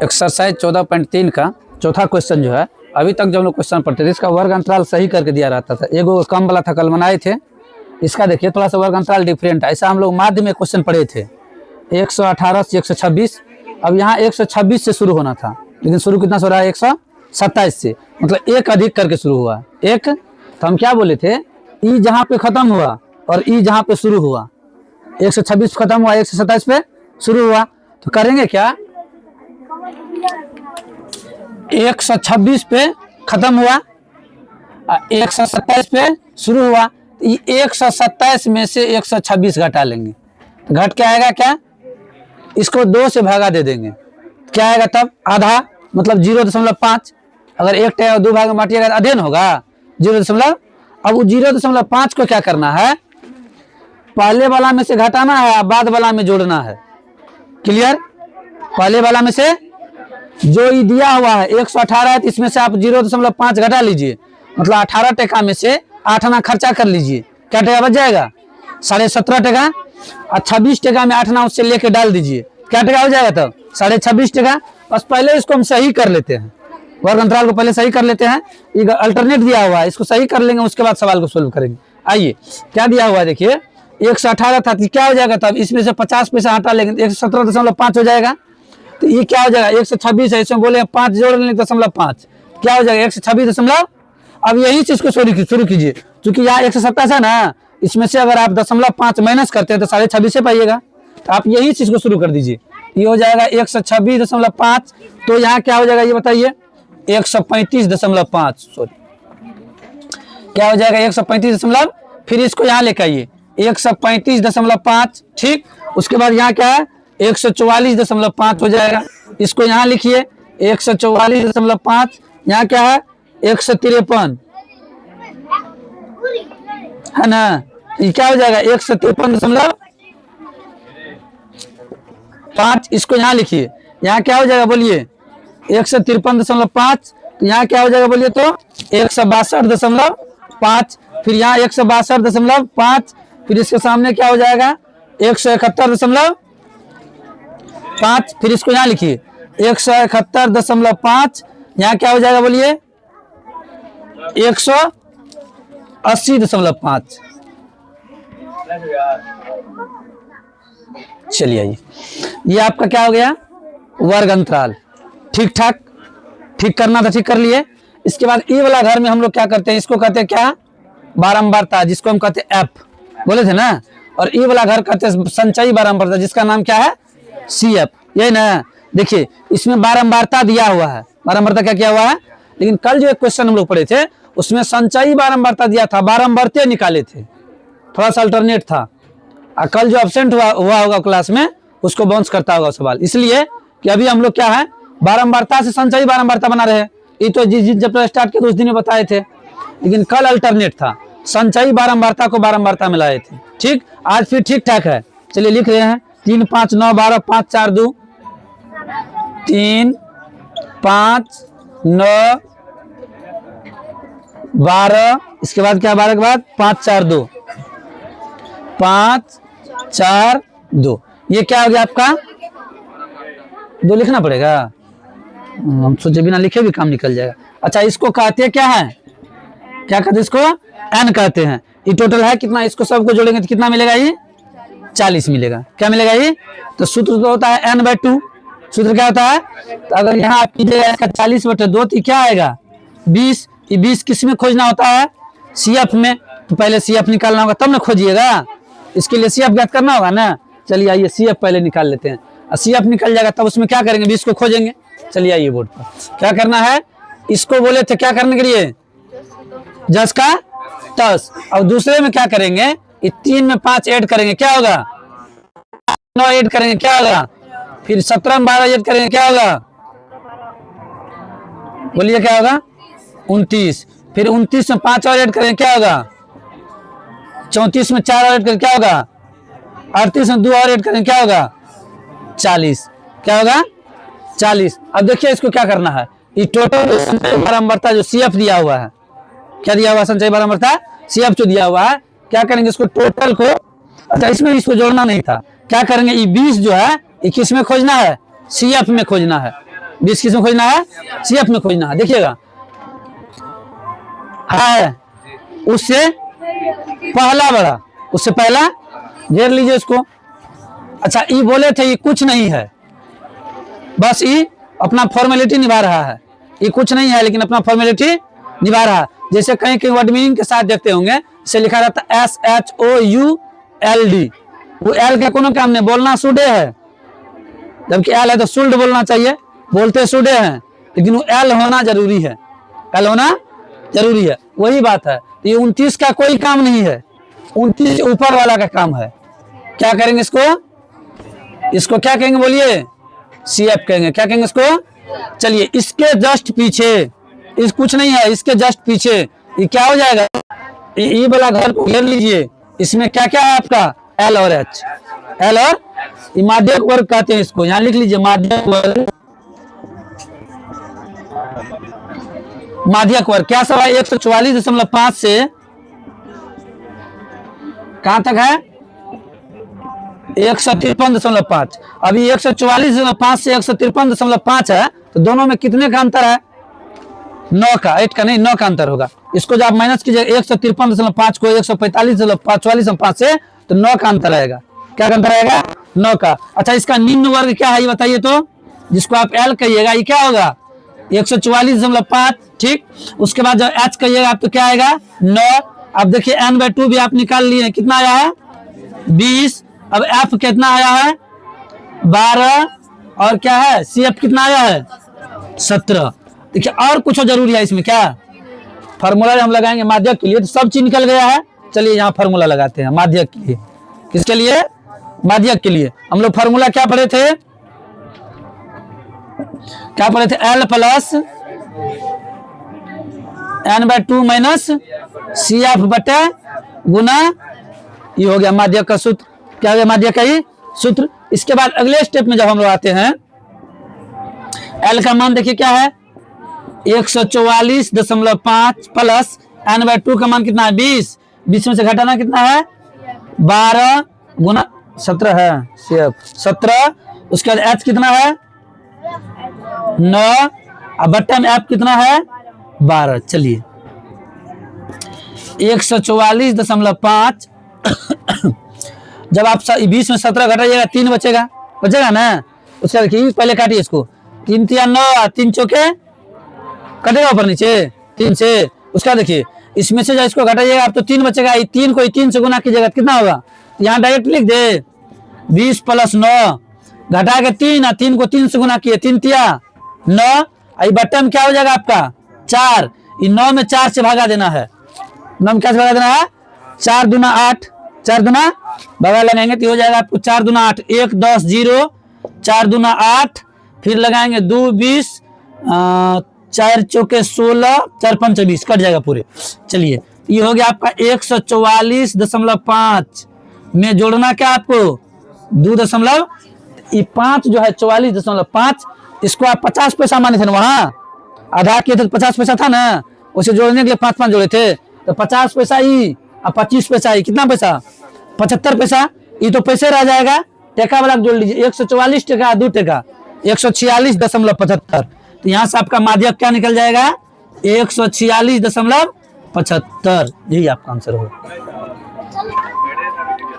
Exercise 14.3 का चौथा question जो है, अभी तक जब हम लोग क्वेश्चन पढ़ते थे इसका वर्ग अंतराल सही करके दिया रहता था। एगो कम वाला था, कल बनाए थे। इसका देखिए थोड़ा सा वर्ग अंतराल डिफरेंट है। ऐसा हम लोग माध्य में क्वेश्चन पढ़े थे 118 से 126। अब यहाँ 126 से शुरू होना था, लेकिन शुरू कितना से हो रहा है 127 से, मतलब एक अधिक करके शुरू हुआ एक। तो हम क्या बोले थे, ई जहाँ पे खत्म हुआ और ई जहाँ पे शुरू हुआ, 126 खत्म हुआ 127 पे शुरू हुआ। तो करेंगे क्या, 126 पे खत्म हुआ 127 पे शुरू हुआ। तो ये 127 में से 126 घटा लेंगे, तो घट के आएगा क्या, इसको 2 से भागा दे देंगे, क्या आएगा तब आधा, मतलब 0.5। अगर एक टेगा 2 भाग में बांटिएगा तो आधे न होगा 0. अब वो 0.5 को क्या करना है, पहले वाला में से घटाना है, बाद वाला में जोड़ना है। क्लियर, पहले वाला में से जो ये दिया हुआ है 118 है, तो इसमें से आप 0.5 घटा लीजिए, मतलब 18 टका में से 8 आना खर्चा कर लीजिए, क्या टका बच जाएगा 17.5 टका। और 26 टका में 8 आना उससे लेके डाल दीजिए, क्या टका हो जाएगा तब 26.5 टका। बस पहले इसको हम सही कर लेते हैं, वर्ग अंतराल को पहले सही कर लेते हैं। ये अल्टरनेट दिया हुआ है, इसको सही कर लेंगे, उसके बाद सवाल को सोल्व करेंगे। आइए क्या दिया हुआ है देखिए, 118 था तो क्या हो जाएगा तब, इसमें से 50 पैसा हटा लेंगे 117.5 हो जाएगा। तो ये क्या हो जाएगा 126 है, इसमें बोले 5 जोड़ लेंगे 0.5, क्या हो जाएगा 126. अब यही चीज को शुरू कीजिए, क्योंकि यहाँ 127 है ना, इसमें से अगर आप 0.5 माइनस करते हैं तो 26.5 पाइएगा। तो आप यही चीज को शुरू कर दीजिए, ये हो जाएगा 126.5। तो यहाँ क्या हो जाएगा ये बताइए 135.5, सॉरी क्या हो जाएगा 135. फिर इसको यहाँ लेकर आइए 135.5, ठीक। उसके बाद यहाँ क्या है 144.5 हो जाएगा, इसको यहाँ लिखिए 144.5। यहाँ क्या है 153 है ना, ये क्या हो जाएगा 153.5। इसको यहाँ लिखिए, यहाँ क्या हो जाएगा बोलिए 153.5। तो यहाँ क्या हो जाएगा बोलिए तो 162.5। फिर यहाँ 162.5, फिर इसके सामने क्या हो जाएगा 171.5। फिर इसको यहाँ लिखिए 171.5। यहाँ क्या हो जाएगा बोलिए 180.5। चलिए आइए, ये आपका क्या हो गया वर्ग अंतराल। ठीक ठाक, ठीक करना था ठीक कर लिए। इसके बाद ई वाला घर में हम लोग क्या करते हैं, इसको कहते हैं क्या बारंबारता, जिसको हम कहते हैं एफ, बोले थे ना। और ई वाला घर कहते हैं संचयी बारंबारता, जिसका नाम क्या है CF, यही ना। देखिए इसमें बारंबारता दिया हुआ है, बारंबारता क्या किया हुआ है। लेकिन कल जो एक क्वेश्चन हम लोग पढ़े थे उसमें संचयी बारंबारता दिया था, बारंबारते निकाले थे, थोड़ा सा अल्टरनेट था। और कल जो एब्सेंट हुआ होगा क्लास में उसको बाउंस करता होगा सवाल, इसलिए कि अभी हम लोग क्या है बारंबारता से संचयी बारंबारता बना रहे हैं। ये तो जिस जब स्टार्ट किया तो उस दिन में बताए थे, लेकिन कल अल्टरनेट था, संचयी बारंबारता को बारंबारता में लाए थे। ठीक, आज फिर ठीक ठाक है। चलिए लिख रहे हैं 3 5 9 12 5 4 2, 3 5 9 12, इसके बाद क्या 12 के बाद 5 4 2, 5 4 2। ये क्या हो गया आपका 2 लिखना पड़ेगा, हम सोचे बिना लिखे भी काम निकल जाएगा। अच्छा इसको कहते हैं क्या है, क्या कहते हैं इसको n कहते हैं। ये टोटल है कितना, इसको सबको जोड़ेंगे तो कितना मिलेगा, ये 40 मिलेगा। क्या मिलेगा ये, तो सूत्र तो होता है n/2। सूत्र क्या होता है, तो अगर यहाँ आप कीजिएगा इसका 40/2 तो क्या आएगा 20। ये 20 किस में खोजना होता है CF में, तो पहले CF निकालना होगा तब ना खोजिएगा, इसके लिए CF ज्ञात करना होगा ना। चलिए आइए CF पहले निकाल लेते हैं, और CF निकल जाएगा तब उसमें क्या करेंगे 20 को खोजेंगे। चलिए आइए बोर्ड पर क्या करना है, इसको बोले थे क्या करने के लिए जस का तस। और दूसरे में क्या करेंगे, ये 3 में 5 ऐड करेंगे क्या होगा 9 ऐड करेंगे क्या होगा, फिर 17 में 12 ऐड करेंगे क्या होगा, बोलिए क्या होगा 29। फिर 29 में 5 और ऐड करेंगे क्या होगा 34 में 4 और ऐड करेंगे क्या होगा 38 में 2 और ऐड करेंगे क्या होगा 40, क्या होगा 40। अब देखिए इसको क्या करना है, ये टोटल संचयी बारंबारता जो CF दिया हुआ है, क्या दिया हुआ है संचयी बारंबारता CF जो दिया हुआ है, क्या करेंगे इसको टोटल को। अच्छा इसमें इसको जोड़ना नहीं था, क्या करेंगे ये 20 जो है ये किस में खोजना है CF में खोजना है। 20 किस में खोजना है? CF में खोजना है। देखिएगा है उससे पहला बड़ा, उससे पहला घेर लीजिए इसको। अच्छा ई बोले थे ये कुछ नहीं है, बस ई अपना फॉर्मेलिटी निभा रहा है। ये कुछ नहीं है लेकिन अपना फॉर्मेलिटी निभा रहा है। जैसे कहीं कहीं वर्ड मीनिंग के साथ देखते होंगे, इसे लिखा रहता है SHOULD, वो एल का कोनो काम नहीं, बोलना सुडे है, जबकि एल है तो शुल्ड बोलना चाहिए, बोलते सुडे हैं, लेकिन वो एल होना जरूरी है, एल होना जरूरी है, वही बात है। ये 29 का कोई काम नहीं है, 29 ऊपर वाला का काम है। क्या करेंगे इसको? इसको क्या कहेंगे बोलिए? CF कहेंगे। क्या कहेंगे इसको? चलिए इसके जस्ट पीछे, इस कुछ नहीं है, इसके जस्ट पीछे ये क्या हो जाएगा? ये वाला घर को घेर लीजिए। इसमें क्या क्या है आपका? L और H, L और ये माध्यक वर्ग कहते हैं इसको, यहां लिख लीजिए माध्यक वर्ग। माध्यक वर्ग क्या सब है? 144.5 से कहां तक है? 153.5। अभी 144.5 से 153.5 है, तो दोनों में कितने का अंतर है? 9 का, 8 का नहीं, 9 का अंतर होगा। इसको जब आप माइनस कीजिए 153.5 को 145.5 से, तो 9 का अंतर आएगा। क्या का अंतर आएगा? 9 का। अच्छा इसका निम्न वर्ग क्या है ये बताइए तो, जिसको आप L कहिएगा ये क्या होगा? 144.5, ठीक। उसके बाद जब H कहिएगा आप तो क्या आएगा? 9। अब देखिए n/2 भी आप निकाल लिए, कितना आया है? 20। अब F कितना आया है? 12। और क्या है? CF कितना आया है? 17। देखिए और कुछ जरूरी है इसमें क्या? फार्मूला हम लगाएंगे माध्यक के लिए, तो सब चीज निकल गया है। चलिए यहाँ फार्मूला लगाते हैं माध्यक के लिए। किसके लिए? माध्यक के लिए। हम लोग फार्मूला क्या पढ़े थे? क्या पढ़े थे? L plus n/2 minus CF बटे गुना, ये हो गया माध्यक का सूत्र। क्या हो गया माध्यक का ये सूत्र? इसके बाद अगले स्टेप में जब हम लोग आते हैं, L का मान देखिए क्या है? 144.5 प्लस n/2 का मान कितना है? 20। 20 में से घटाना कितना है? 12 गुना 17 है CF 17। उसके बाद H कितना है? 9। अब बट्टा में F कितना है? 12। चलिए 144.5 जब आप 20 में 17 घटाइएगा 3 बचेगा, बचेगा ना। उसके बाद देखिए पहले काटिए इसको, 3 तिया 9, 3 चौके कटेगा ऊपर नीचे 3 से। उसका देखिए इसमें से जब इसको घटाइएगा आप तो 3 बचेगा। 3 को 3 से गुना कीजिएगा कितना होगा? यहाँ डायरेक्ट लिख दे 20 प्लस 9 घटा के 3, 3 को 3 से गुना किए, 3 तिया 9। आई बट्टे में क्या हो जाएगा आपका? 4। 9 में 4 से भागा देना है। 9 में क्या से भागा देना है? 4 दूना 8, 4 दूना भगा लगाएंगे तो हो जाएगा आपको 4 दूना 8, 1 10 0, 4 दूना 8, फिर लगाएंगे 2 20, 4 चौके 16, 4 पंच 20, कट जाएगा पूरे। चलिए ये हो गया आपका 144.5 में जोड़ना क्या आपको? 2 दशमलव, ये 5 जो है 44.5, इसको आप 50 पैसा माने थे ना, वहां आधा किए थे तो 50 पैसा था ना, उसे जोड़ने के लिए 5 जोड़े थे, तो 50 पैसा ई और 25 पैसा ई, कितना पैसा? 75 पैसा। ये तो पैसे रह जाएगा, टका वाला जोड़ लीजिए, 144 टका 2 टका 146.75। तो यहाँ से आपका माध्यक क्या निकल जाएगा? 146.75। यही आपका आंसर होगा।